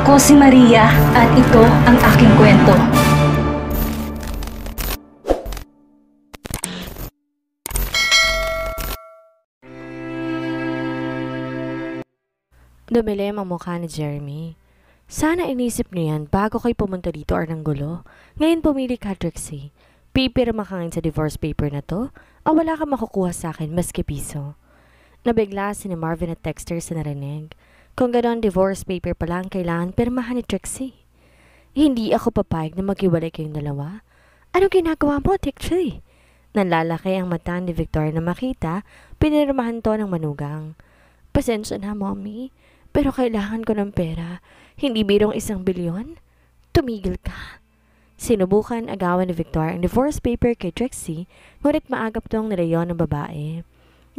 Ako si Maria at ito ang aking kwento. Dumilim ang mukha ni Jeremy. Sana inisip niyo yan bago kayo pumunta dito or ng gulo. Ngayon pumili ka, Trixie. Pipirma ka ngayon sa divorce paper na to o wala ka makukuha sa akin maski piso. Nabigla si ni Marvin at Dexter sa narinig. Kung gano'n divorce paper pala ang kailangan pirmahan ni Trixie. Hindi ako papayag na maghiwalay kayong dalawa. Anong ginagawa mo, Trixie? Nanlalaki ang mata ni Victoria na makita, pinirmahan to ng manugang. Pasensya na, Mommy, pero kailangan ko ng pera. Hindi birong 1 bilyon? Tumigil ka. Sinubukan agawan ni Victoria ang divorce paper kay Trixie, ngunit maagap tong nilayon ng babae.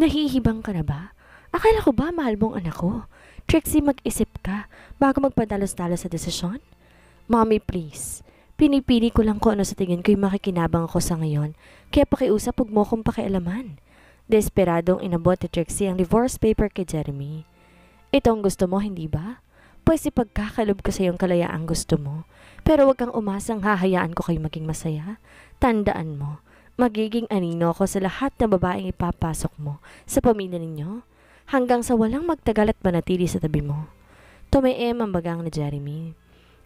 Nahihibang ka na ba? Akala ko ba mahal mong anak ko? Trixie, mag-isip ka bago magpadalos-dalos sa desisyon? Mommy, please. Pinipili ko lang kung ano sa tingin ko'y makikinabang ako sa ngayon, kaya pakiusap huwag mo kong pakialaman. Desperadong inabot ni Trixie ang divorce paper kay Jeremy. Ito ang gusto mo, hindi ba? Pues ipagkakalob ko sa iyong kalayaang gusto mo. Pero huwag kang umasang hahayaan ko kayo maging masaya. Tandaan mo, magiging anino ko sa lahat ng babaeng ipapasok mo sa pamilya ninyo. Hanggang sa walang magtagal at manatili sa tabi mo. Tumiim ang bagang ni Jeremy.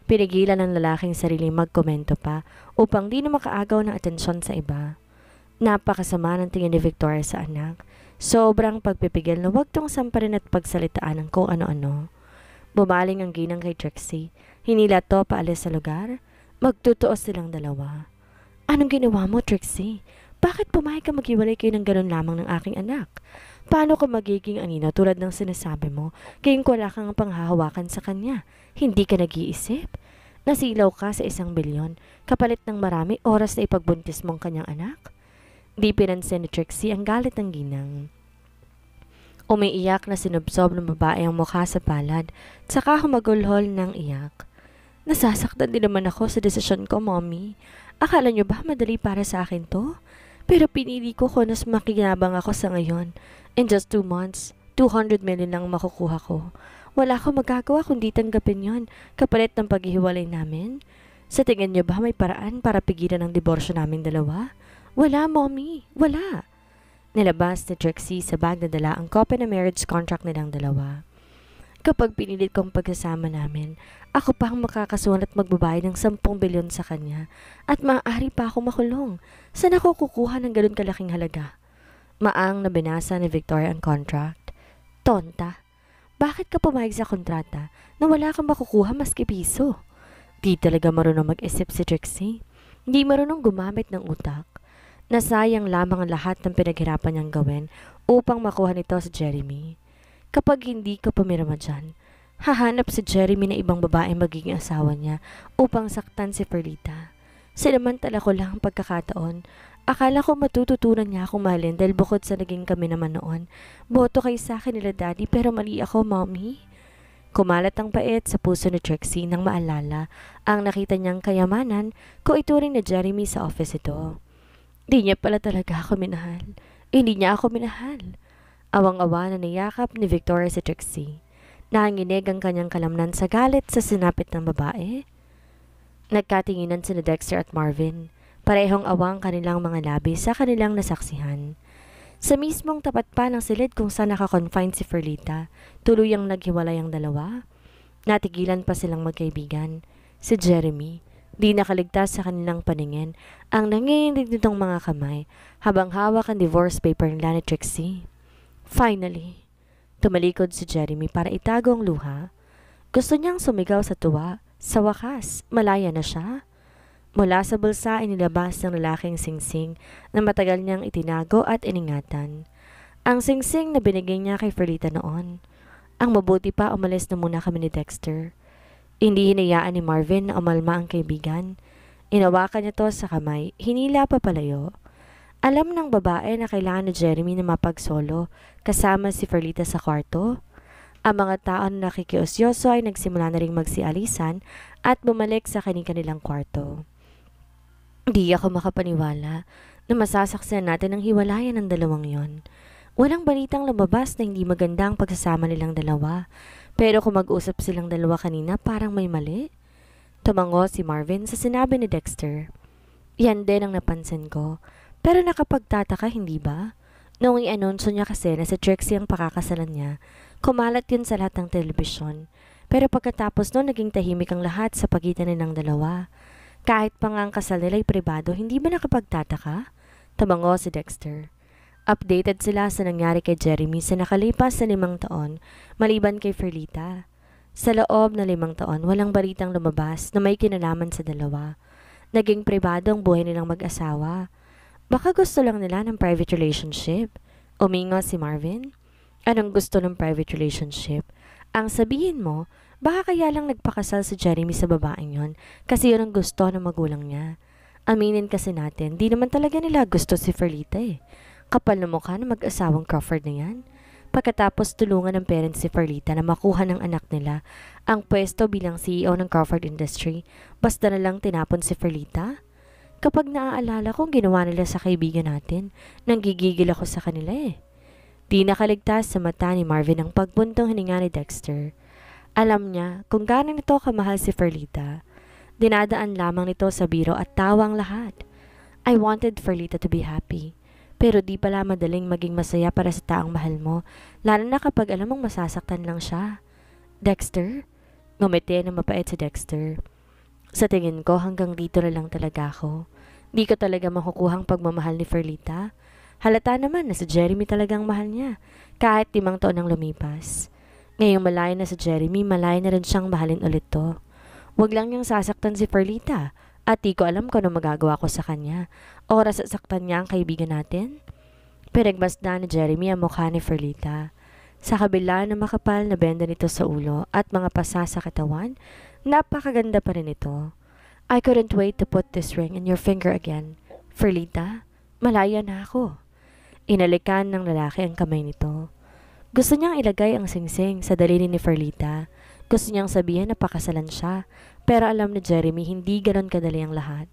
Pinigilan ng lalaking sariling magkomento pa upang di na makaagaw ng atensyon sa iba. Napakasama ng tingin ni Victoria sa anak. Sobrang pagpipigil na huwag tong samparin at pagsalitaan ng kung ano-ano. Bumaling ang ginang kay Trixie. Hinila to paalis sa lugar. Magtutuos silang dalawa. Anong ginawa mo, Trixie? Bakit pumayag ka maghiwalay kayo ng ganun lamang ng aking anak? Paano ka magiging anino tulad ng sinasabi mo, kayong wala kang panghahawakan sa kanya? Hindi ka nag-iisip? Nasilaw ka sa 1 bilyon, kapalit ng marami oras na ipagbuntis mong kanyang anak? Di pinansin ni Trixie ang galit ng ginang. Umiiyak na sinubsob ng babae ang mukha sa palad, saka humagulhol ng iyak. Nasasaktan din naman ako sa desisyon ko, Mommy. Akala niyo ba madali para sa akin to? Pero pinili ko kung mas makinabang ako sa ngayon. In just 2 months, 200 million lang makukuha ko. Wala akong magagawa kundi tanggapin yon kapalit ng paghihiwalay namin. Sa tingin niyo ba may paraan para pigilan ang diborsyo naming dalawa? Wala, Mommy. Wala. Nilabas ni Trixie sa bag na dala ang copy ng marriage contract nilang dalawa. Kapag pinilit kong pagsasama namin, ako pa ang makakasuhan at magbabayad ng 10 bilyon sa kanya at maaari pa akong makulong. Saan ako kukuha ng ganun kalaking halaga? Maang na binasa ni Victoria ang contract. Tonta, bakit ka pumayag sa kontrata na wala kang makukuha maski piso? Di talaga marunong mag-isip si Trixie. Di marunong gumamit ng utak. Nasayang lamang ang lahat ng pinaghirapan niyang gawin upang makuha nito si Jeremy. Kapag hindi ka pumirma dyan, hahanap si Jeremy na ibang babae magiging asawa niya upang saktan si Perlita. Sinamantala ko lang ang pagkakataon. Akala ko matututunan niya akong mahalin dahil bukod sa naging kami naman noon, boto kay sa akin nila Daddy pero mali ako, Mommy. Kumalat ang pait sa puso ni Trixie nang maalala ang nakita niyang kayamanan kung ituring na Jeremy sa office ito. Di niya pala talaga ako minahal. Hindi niya ako minahal. Awang-awa na niyakap ni Victoria si Trixie. Nanginginig ang kanyang kalamnan sa galit sa sinapit ng babae. Nagkatinginan sina Dexter at Marvin. Parehong awang kanilang mga labi sa kanilang nasaksihan. Sa mismong tapat pa ng silid kung saan nakakonfine si Perlita, tuluyang naghiwalay ang dalawa. Natigilan pa silang magkaibigan. Si Jeremy, di nakaligtas sa kanilang paningin ang nanginginig nitong mga kamay habang hawak ang divorce paper nila ni Trixie. Finally, tumalikod si Jeremy para itago ang luha. Gusto niyang sumigaw sa tuwa. Sa wakas, malaya na siya. Mula sa bulsa ay nilabas ng lalaking singsing na matagal niyang itinago at iningatan. Ang singsing na binigay niya kay Perlita noon. Ang mabuti pa umalis na muna kami ni Dexter. Hindi hinayaan ni Marvin na umalma ang kaibigan. Inawakan niya to sa kamay, hinila pa palayo. Alam ng babae na kailangan ni Jeremy na mapagsolo kasama si Perlita sa kwarto. Ang mga tao na nakikiusyoso ay nagsimula na ring magsialisan at bumalik sa kanilang kwarto. Di ako makapaniwala na masasaksihan natin ang hiwalayan ng dalawang yon. Walang balitang lumabas na hindi maganda ang pagsasama nilang dalawa. Pero kung mag-usap silang dalawa kanina, parang may mali. Tumango si Marvin sa sinabi ni Dexter. Yan din ang napansin ko. Pero nakapagtataka, hindi ba? Noong i-anunsyo niya kasi na si Trixie ang pakakasalan niya, kumalat yun sa lahat ng telebisyon. Pero pagkatapos noon, naging tahimik ang lahat sa pagitan nilang dalawa. Kahit pa nga ang kasal nila'y pribado, hindi ba nakapagtataka? Tumango si Dexter. Updated sila sa nangyari kay Jeremy sa nakalipas na 5 taon, maliban kay Ferlita. Sa loob na 5 taon, walang balitang lumabas na may kinalaman sa dalawa. Naging pribado ang buhay nilang mag-asawa. Baka gusto lang nila ng private relationship. Umingo si Marvin. Anong gusto ng private relationship? Ang sabihin mo, baka kaya lang nagpakasal si Jeremy sa babaeng yon kasi yun ang gusto ng magulang niya. Aminin kasi natin, di naman talaga nila gusto si Ferlita eh. Kapal na mukha ng mag-asawang Crawford na yan. Pagkatapos tulungan ng parents si Ferlita na makuha ng anak nila ang pwesto bilang CEO ng Crawford Industry, basta na lang tinapon si Ferlita. Kapag naaalala kong ginawa nila sa kaibigan natin, nanggigigil ako sa kanila eh. Di nakaligtas sa mata ni Marvin ang pagbuntong hininga ni Dexter. Alam niya kung gaano nito kamahal si Ferlita. Dinadaan lamang nito sa biro at tawang lahat. I wanted Ferlita to be happy. Pero di pala madaling maging masaya para sa taong mahal mo, lalo na kapag alam mong masasaktan lang siya. Dexter? Ngumiti na mapait si Dexter. Sa tingin ko, hanggang dito na lang talaga ako. Di ko talaga makukuhang pagmamahal ni Ferlita. Halata naman na si Jeremy talagang mahal niya, kahit 5 taon ang lumipas. Ngayong malayo na si Jeremy, malayo na rin siyang mahalin ulit to. Huwag lang niyang sasaktan si Ferlita, at di ko alam kung ano magagawa ko sa kanya. Oras at saktan niya ang kaibigan natin. Pinagmasdan ni Jeremy ang mukha ni Ferlita. Sa kabila ng makapal na benda nito sa ulo at mga pasa sa katawan, napakaganda pa rin ito. I couldn't wait to put this ring in your finger again. Ferlita, malaya na ako. Inalikan ng lalaki ang kamay nito. Gusto niyang ilagay ang singsing sa daliri ni Ferlita. Gusto niyang sabihin na pakasalan siya, pero alam ni Jeremy hindi ganon kadali ang lahat.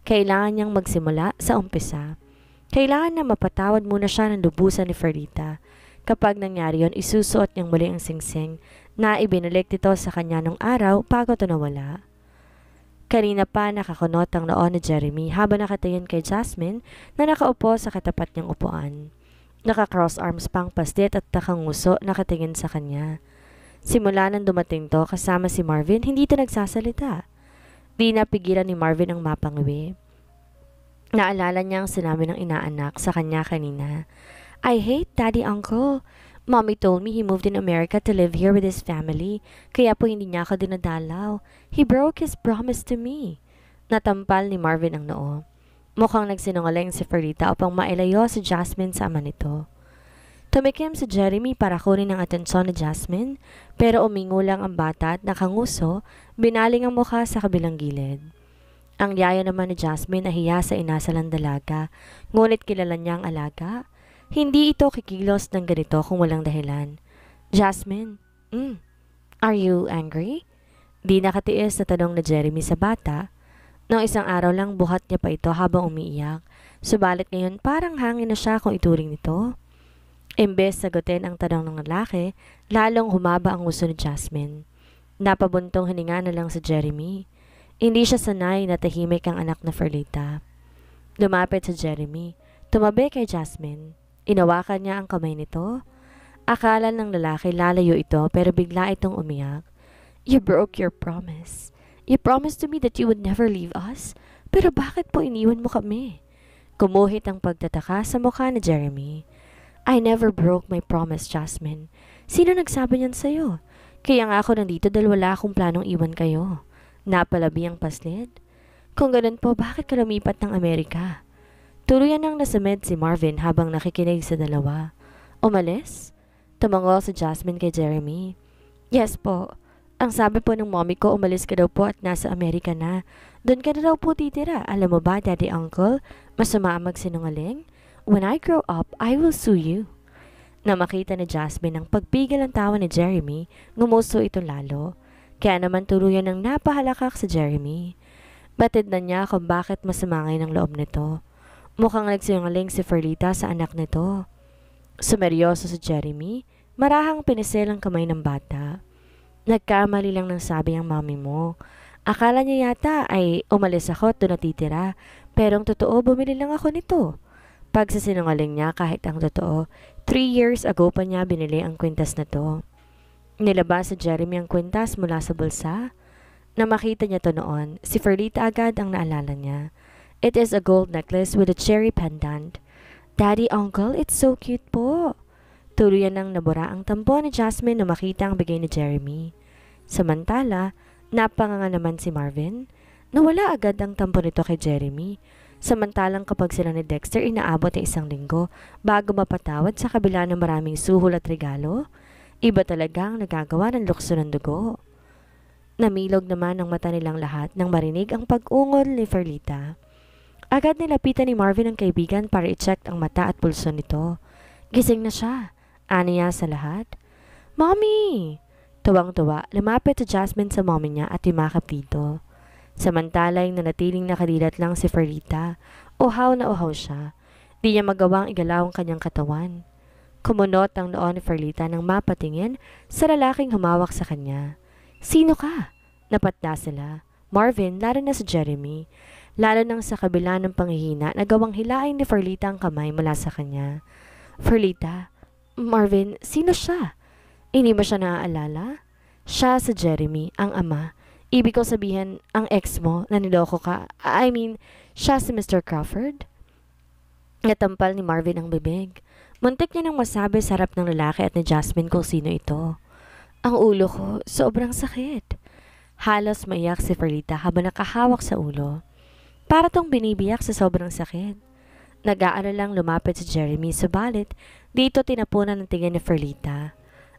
Kailangan niyang magsimula sa umpisa. Kailangan na mapatawad muna siya ng lubusan ni Ferlita. Kapag nangyari yon, isusuot niyang muli ang singsing na ibinalik nito sa kanya nung araw bago ito nawala. Kanina pa nakakunot ang noon ni Jeremy habang nakatingin kay Jasmine na nakaupo sa katapat niyang upuan. Naka-cross arms pang paslit at nakanguso nakatingin sa kanya. Simula nang dumating to kasama si Marvin, hindi ito nagsasalita. Di napigilan ni Marvin ang mapangawi. Naalala niya ang sinabi ng inaanak sa kanya kanina. I hate Daddy Uncle. Mommy told me he moved in America to live here with his family, kaya po hindi niya ako dinadalaw. He broke his promise to me. Natampal ni Marvin ang noo. Mukhang nagsinungaling si Ferlita upang mailayo si Jasmine sa ama nito. Tumikim si Jeremy para kunin ang atensyon ni Jasmine, pero umingo lang ang bata at nakanguso, binaling ang mukha sa kabilang gilid. Ang yaya naman ni Jasmine ay hiya sa inasalang dalaga, ngunit kilala niya ang alaga. Hindi ito kikilos ng ganito kung walang dahilan. Jasmine, are you angry? Di nakatiis na tanong na Jeremy sa bata. Noong isang araw lang buhat niya pa ito habang umiiyak. Subalit ngayon parang hangin na siya kung ituring nito. Imbes sagutin ang tanong ng lalaki, lalong humaba ang nguso ni Jasmine. Napabuntong hininga na lang si Jeremy. Hindi siya sanay na tahimik ang anak na Ferlita. Lumapit si Jeremy. Tumabi kay Jasmine. Inawakan niya ang kamay nito. Akala ng lalaki lalayo ito pero bigla itong umiyak. You broke your promise. You promised to me that you would never leave us. Pero bakit po iniwan mo kami? Kumuhit ang pagtataka sa mukha ni Jeremy. I never broke my promise, Jasmine. Sino nagsabi niyan sa'yo? Kaya nga ako nandito dahil wala akong planong iwan kayo. Napalabi ang paslit. Kung ganun po, bakit ka lumipat ng Amerika? Tuluyan nang nasamid si Marvin habang nakikinig sa dalawa. Umalis? Tumango si Jasmine kay Jeremy. Yes po. Ang sabi po ng mommy ko, umalis ka daw po at nasa Amerika na. Doon ka na daw po titira. Alam mo ba, Daddy Uncle, masama ang magsinungaling? When I grow up, I will sue you. Na makita ni Jasmine ang pagpigil ng tawa ni Jeremy, ngumuso ito lalo. Kaya naman tuluyan ng napahalakak si Jeremy. Batid na niya kung bakit masama ngayon ang loob nito. Mukhang nagsinungaling si Ferlita sa anak nito. Sumeryoso si Jeremy, marahang pinisil ang kamay ng bata. Nagkamali lang ng sabi ang mami mo. Akala niya yata ay umalis ako at doon natitira, pero ang totoo bumili lang ako nito. Pagsasinungaling niya kahit ang totoo, 3 years ago pa niya binili ang kwintas na to. Nilabas sa Jeremy ang kwintas mula sa bulsa. Na makita niya to noon, si Ferlita agad ang naalala niya. It is a gold necklace with a cherry pendant. Daddy, Uncle, it's so cute po. Tuluyan ng nabura ang tampo ni Jasmine na makita ang bigay ni Jeremy. Samantala, napanganga naman si Marvin. Nawala agad ang tampo nito kay Jeremy. Samantalang kapag sila ni Dexter inaabot ng 1 linggo bago mapatawad sa kabila ng maraming suhol at regalo, iba talaga ang nagagawa ng lukso ng dugo. Namilog naman ang mata nilang lahat nang marinig ang pag-ungol ni Ferlita. Agad nilapitan ni Marvin ang kaibigan para i-check ang mata at pulso nito. Gising na siya. Aniya sa lahat. Mommy! Tuwang-tuwa, lumapit si Jasmine sa mommy niya at yumakap dito. Samantalay nanatiling nakadilat lang si Ferlita. Uhaw na uhaw siya. Di niya magawang igalaw ang kanyang katawan. Kumunot ang noo ni Ferlita nang mapatingin sa lalaking humawak sa kanya. Sino ka? Napatla sila. Marvin, lalo na si Jeremy. Lalo nang sa kabila ng panghihina na gawang hilain ni Ferlita ang kamay mula sa kanya. Ferlita, Marvin, sino siya? Hindi mo siya naaalala? Siya si Jeremy, ang ama. Ibig ko sabihin, ang ex mo na niloko ka. I mean, siya si Mr. Crawford? Natampal ni Marvin ang bibig. Muntik niya nang masabi sa harap ng lalaki at ni Jasmine kung sino ito. Ang ulo ko, sobrang sakit. Halos maiyak si Ferlita habang nakahawak sa ulo. Para tong binibiyak sa sobrang sakit. Nag-aalalang lumapit si Jeremy, subalit dito tinapunan ng tingin ni Ferlita.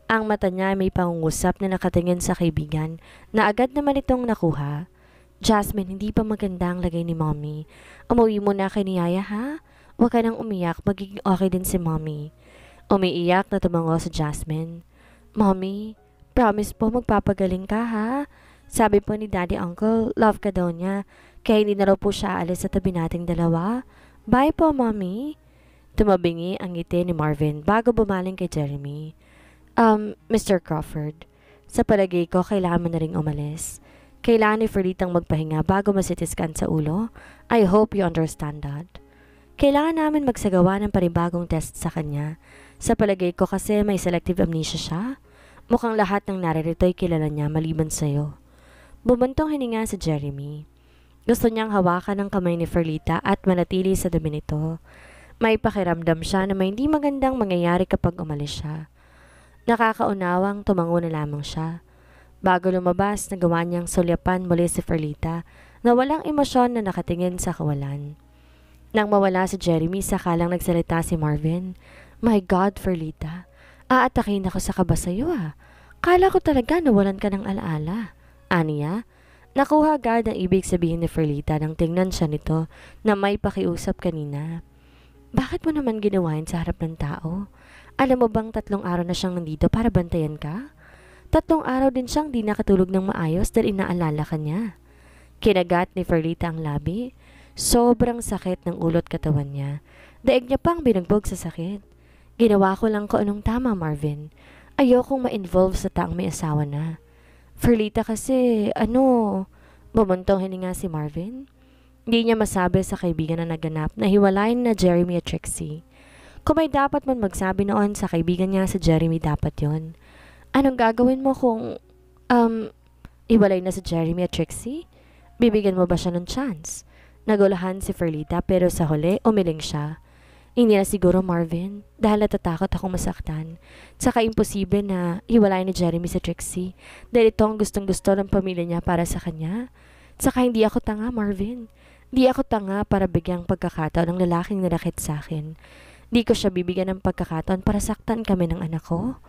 Ang mata niya may pangungusap na nakatingin sa kaibigan na agad naman itong nakuha. Jasmine, hindi pa maganda ang lagay ni Mommy. Umuwi mo na kay ni Yaya, ha? Huwag ka nang umiyak, magiging okay din si Mommy. Umiiyak na tumango si Jasmine. Mommy, promise po magpapagaling ka, ha? Sabi po ni Daddy Uncle, love ka daw niya, kaya hindi na raw po siya aalis sa tabi nating dalawa. Bye po, Mommy. Tumabingi ang ngiti ni Marvin bago bumaling kay Jeremy. Mr. Crawford, sa palagay ko kailangan mo na ring umalis. Kailangan ni Ferlitang magpahinga bago masitiskan sa ulo. I hope you understand that. Kailangan namin magsagawa ng panibagong test sa kanya. Sa palagay ko kasi may selective amnesia siya. Mukhang lahat ng naririto'y kilala niya maliban sa'yo. Bumuntong hininga si Jeremy. Gusto niyang hawakan ng kamay ni Ferlita at manatili sa dumi nito. May pakiramdam siya na may hindi magandang mangyayari kapag umalis siya. Nakakaunawang tumango na lamang siya. Bago lumabas, nagawa niyang sulyapan muli si Ferlita na walang emosyon na nakatingin sa kawalan. Nang mawala si Jeremy, sakalang nagsalita si Marvin. My God, Ferlita, aatakin ako sa kaba sa'yo ah. Kala ko talaga nawalan ka ng alaala. Aniya, nakuha agad ang ibig sabihin ni Ferlita nang tingnan siya nito na may pakiusap kanina. Bakit mo naman ginawa yun sa harap ng tao? Alam mo bang 3 araw na siyang nandito para bantayan ka? 3 araw din siyang di nakatulog ng maayos dahil inaalala ka niya. Kinagat ni Ferlita ang labi. Sobrang sakit ng ulot katawan niya. Daig niya pang binugbog sa sakit. Ginawa ko lang kung anong tama, Marvin. Ayokong ma-involve sa taong may asawa na. Ferlita kasi, bumuntong hininga si Marvin. Hindi niya masabi sa kaibigan na naganap na hiwalayin na Jeremy at Trixie. Kung may dapat man magsabi noon sa kaibigan niya si Jeremy, dapat yon. Anong gagawin mo kung, iwalay na si Jeremy at Trixie? Bibigyan mo ba siya ng chance? Nagulahan si Ferlita pero sa huli, umiling siya. Hindi na siguro, Marvin, dahil natatakot akong masaktan. Tsaka imposible na hiwalay ni Jeremy sa Trixie dahil ito ang gustong-gusto ng pamilya niya para sa kanya. Tsaka hindi ako tanga, Marvin. Hindi ako tanga para bigyang pagkakataon ng lalaking nalakit sa akin. Di ko siya bibigyan ng pagkakataon para saktan kami ng anak ko.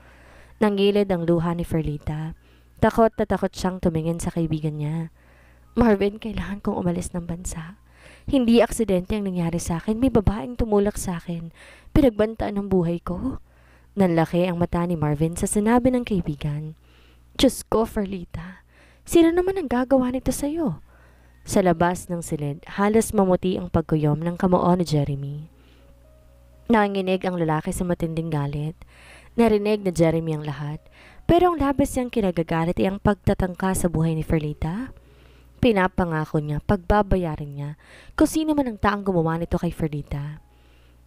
Nanggilid ang luha ni Ferlita. Takot na takot siyang tumingin sa kaibigan niya. Marvin, kailangan kong umalis ng bansa. Hindi aksidente ang nangyari sa akin. May babaeng tumulak sa akin. Pinagbantaan ng buhay ko. Nanlaki ang mata ni Marvin sa sinabi ng kaibigan. Diyos ko, Ferlita. Sino naman ang gagawa nito sa'yo? Sa labas ng silid, halos mamuti ang pagkuyom ng kamuo ni Jeremy. Nanginginig ang lalaki sa matinding galit. Narinig na Jeremy ang lahat. Pero ang labis niyang kinagagalit ay ang pagtatangka sa buhay ni Ferlita. Pinapangako niya, pagbabayarin niya, kung sino man ang taong gumawa nito kay Ferlita.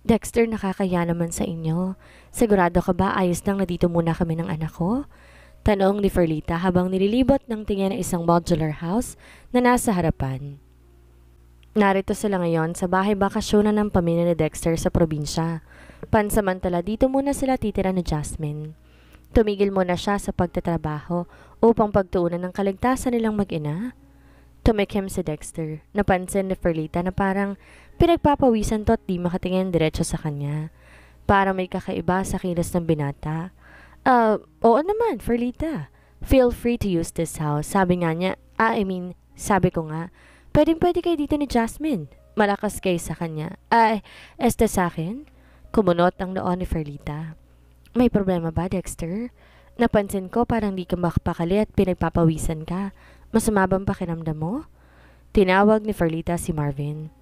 Dexter, nakakaya naman sa inyo. Sigurado ka ba ayos lang na dito muna kami ng anak ko? Tanong ni Ferlita habang nililibot ng tingin ng isang modular house na nasa harapan. Narito sila ngayon sa bahay bakasyonan ng pamilya ni Dexter sa probinsya. Pansamantala dito muna sila titira ni Jasmine. Tumigil muna siya sa pagtatrabaho upang pagtuunan ng kaligtasan nilang mag-ina. Tumikim si Dexter. Napansin ni Ferlita na parang pinagpapawisan to at di makatingin diretso sa kanya. Parang may kakaiba sa kilos ng binata. Oo naman, Ferlita. Feel free to use this house. Sabi nga niya, sabi ko nga, pwede kayo dito ni Jasmine. Malakas kayo sa kanya. Este sa akin? Kumunot ang noon ni Ferlita. May problema ba, Dexter? Napansin ko parang di ka makapakali at pinagpapawisan ka. Masama bang pakiramdam mo? Tinawag ni Ferlita si Marvin.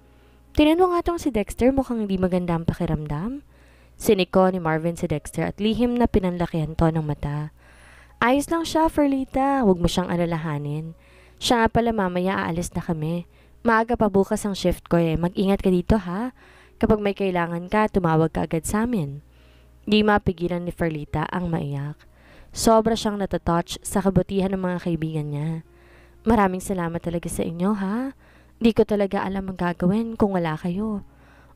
Tinanong nga tong si Dexter, mukhang hindi maganda ang pakiramdam. Siniko ni Marvin si Dexter at lihim na pinanlakihan to ng mata. Ayos lang siya, Ferlita. Huwag mo siyang alalahanin. Siya nga pala mamaya aalis na kami. Maaga pa bukas ang shift ko Mag-ingat ka dito ha. Kapag may kailangan ka, tumawag ka agad sa amin. Di mapigilan ni Ferlita ang maiyak. Sobra siyang natatouch sa kabutihan ng mga kaibigan niya. Maraming salamat talaga sa inyo ha. Di ko talaga alam ang gagawin kung wala kayo.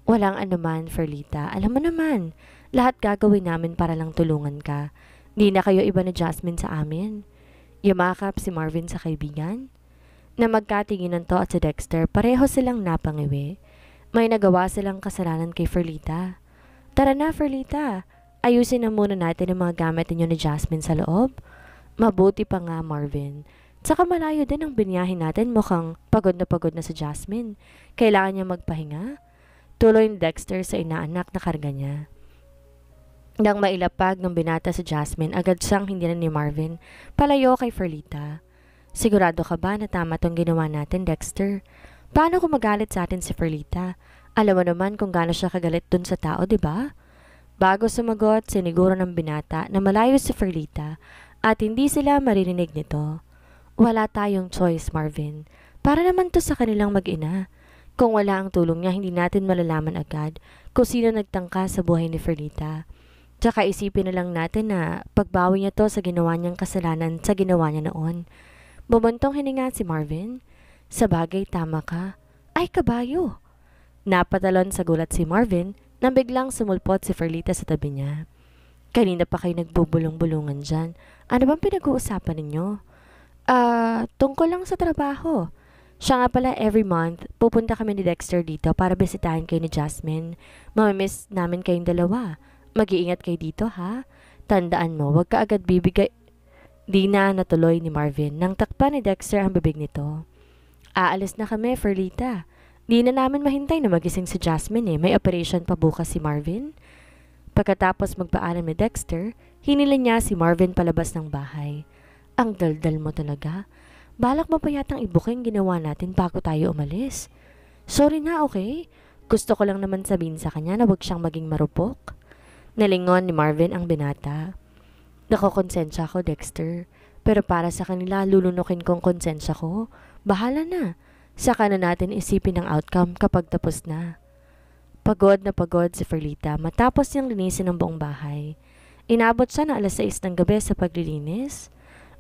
Walang anuman, Ferlita. Alam mo naman, lahat gagawin namin para lang tulungan ka. Di na kayo iba ni Jasmine sa amin. Yumakap si Marvin sa kaibigan. Na magkatinginan to at si Dexter, pareho silang napangiwi. May nagawa silang kasalanan kay Ferlita. Tara na, Ferlita. Ayusin na muna natin ang mga gamit ninyo ni Jasmine sa loob. Mabuti pa nga, Marvin. Tsaka malayo din ang binyahin natin. Mukhang pagod na si Jasmine. Kailangan niya magpahinga. Tuloy ni Dexter sa inaanak na karga niya. Nang mailapag ng binata si Jasmine, agad siyang hindi na ni Marvin palayo kay Ferlita. Sigurado ka ba na tama tong ginawa natin, Dexter? Paano kung magalit sa atin si Ferlita? Alam mo naman kung gaano siya kagalit dun sa tao, di ba? Bago sumagot, siniguro ng binata na malayo si Ferlita at hindi sila maririnig nito. Wala tayong choice, Marvin. Para naman to sa kanilang mag-ina. Kung wala ang tulong niya, hindi natin malalaman agad kung sino nagtangka sa buhay ni Ferlita. Tsaka isipin na lang natin na pagbawi niya to sa ginawa niyang kasalanan sa ginawa niya noon. Bumuntong hininga si Marvin. Sa bagay, tama ka. Ay, kabayo! Napatalon sa gulat si Marvin nang biglang sumulpot si Ferlita sa tabi niya. Kanina pa kayo nagbubulong-bulungan dyan. Ano bang pinag-uusapan ninyo? Tungkol lang sa trabaho. Siya nga pala every month, pupunta kami ni Dexter dito para bisitahin kayo ni Jasmine. Mamimiss namin kayong dalawa. Mag-iingat kayo dito ha. Tandaan mo, wag ka agad bibigay. Di na natuloy ni Marvin nang takpan ni Dexter ang bibig nito. Aalis na kami, Ferlita. Di na namin mahintay na magising si Jasmine May operation pa bukas si Marvin. Pagkatapos magpaalam ni Dexter, hinila niya si Marvin palabas ng bahay. Ang daldal mo talaga. Balak mo pa yatang ibuking ginawa natin bago tayo umalis. Sorry na, okay? Gusto ko lang naman sabihin sa kanya na huwag siyang maging marupok. Nalingon ni Marvin ang binata. Nakokonsensya ko, Dexter. Pero para sa kanila, lulunukin kong konsensya ko. Bahala na. Saka na natin isipin ang outcome kapag tapos na. Pagod na pagod si Ferlita matapos niyang linisin ang buong bahay. Inabot siya na 6:00 ng gabi sa paglilinis.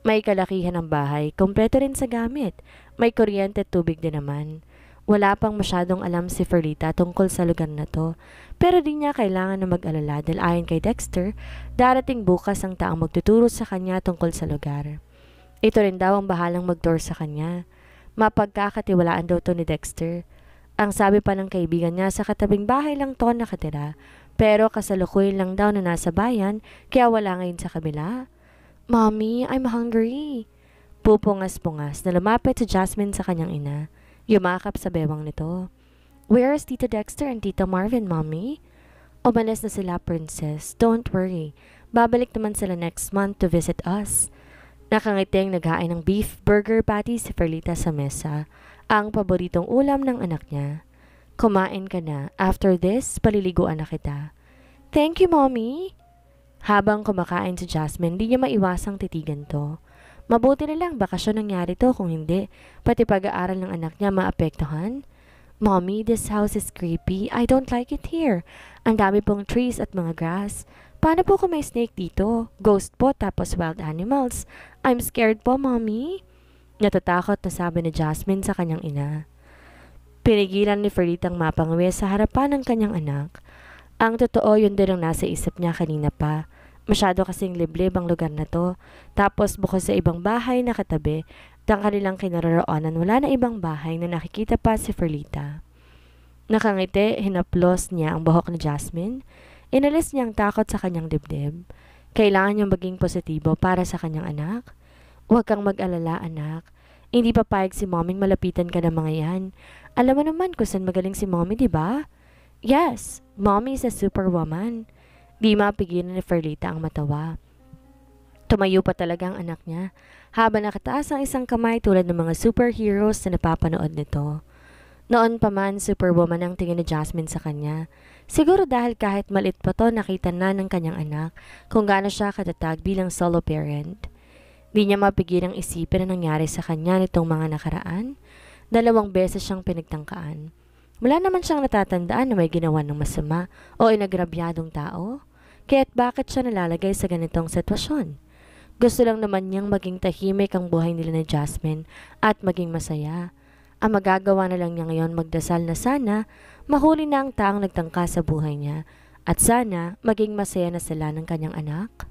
May kalakihan ng bahay, kompleto rin sa gamit. May kuryente at tubig din naman. Wala pang masyadong alam si Ferlita tungkol sa lugar na to. Pero di niya kailangan na mag-alala dahil ayon kay Dexter, darating bukas ang taong magtuturo sa kanya tungkol sa lugar. Ito rin daw ang bahalang mag-tour sa kanya. Mapagkakatiwalaan daw to ni Dexter. Ang sabi pa ng kaibigan niya sa katabing bahay lang to nakatira. Pero kasalukuyan lang daw na nasa bayan kaya wala ngayon sa kabila. Mommy, I'm hungry. Pupungas-pungas na lumapit si Jasmine sa kanyang ina. Yumakap sa bewang nito. Where is Tito Dexter and Tito Marvin, Mommy? Umalis na sila, Princess. Don't worry. Babalik naman sila next month to visit us. Nakangiting naghain ng beef burger patty si Ferlita sa mesa, ang paboritong ulam ng anak niya. Kumain ka na. After this, paliliguan na kita. Thank you, Mommy. Habang kumakain si Jasmine, di niya maiwasang titigan to. Mabuti na lang bakasyon nangyari to, kung hindi, pati pag-aaral ng anak niya maapektuhan. Mommy, this house is creepy. I don't like it here. Ang dami pong trees at mga grass. Paano po kung may snake dito? Ghost po tapos wild animals. I'm scared po, Mommy. Natatakot na sabi ni Jasmine sa kanyang ina. Pinigilan ni Ferlitang mapangwi sa harapan ng kanyang anak. Ang totoo, yun din ang nasa isip niya kanina pa. Masyado kasing liblib ang lugar na to. Tapos bukod sa ibang bahay na katabi, ang kanilang kinaroroonan, wala na ibang bahay na nakikita pa si Ferlita. Nakangiti, hinaplos niya ang buhok ni Jasmine. Inalis niya ang takot sa kanyang dibdib. Kailangan niyang maging positibo para sa kanyang anak. Huwag kang mag-alala, anak. Hindi papayag si Momming malapitan ka ng mga yan. Alam mo naman kung saan magaling si Mommy, di ba? Yes, Mommy is a superwoman. Di mapigilan ni Ferlita ang matawa. Tumayo pa talaga ang anak niya, habang nakataas ang isang kamay tulad ng mga superheroes na napapanood nito. Noon pa man, superwoman ang tingin ni Jasmine sa kanya. Siguro dahil kahit malit pa to, nakita na ng kanyang anak kung gaano siya katatag bilang solo parent. Di niya mapigilang isipin ang nangyari sa kanya nitong mga nakaraan. 2 beses siyang pinagtangkaan. Wala naman siyang natatandaan na may ginawa ng masama o inagrabyadong tao. Kaya't bakit siya nalalagay sa ganitong sitwasyon? Gusto lang naman niyang maging tahimik ang buhay nila ni Jasmine at maging masaya. Ang magagawa na lang niya ngayon magdasal na sana mahuli na ang taong nagtangka sa buhay niya at sana maging masaya na sila ng kanyang anak.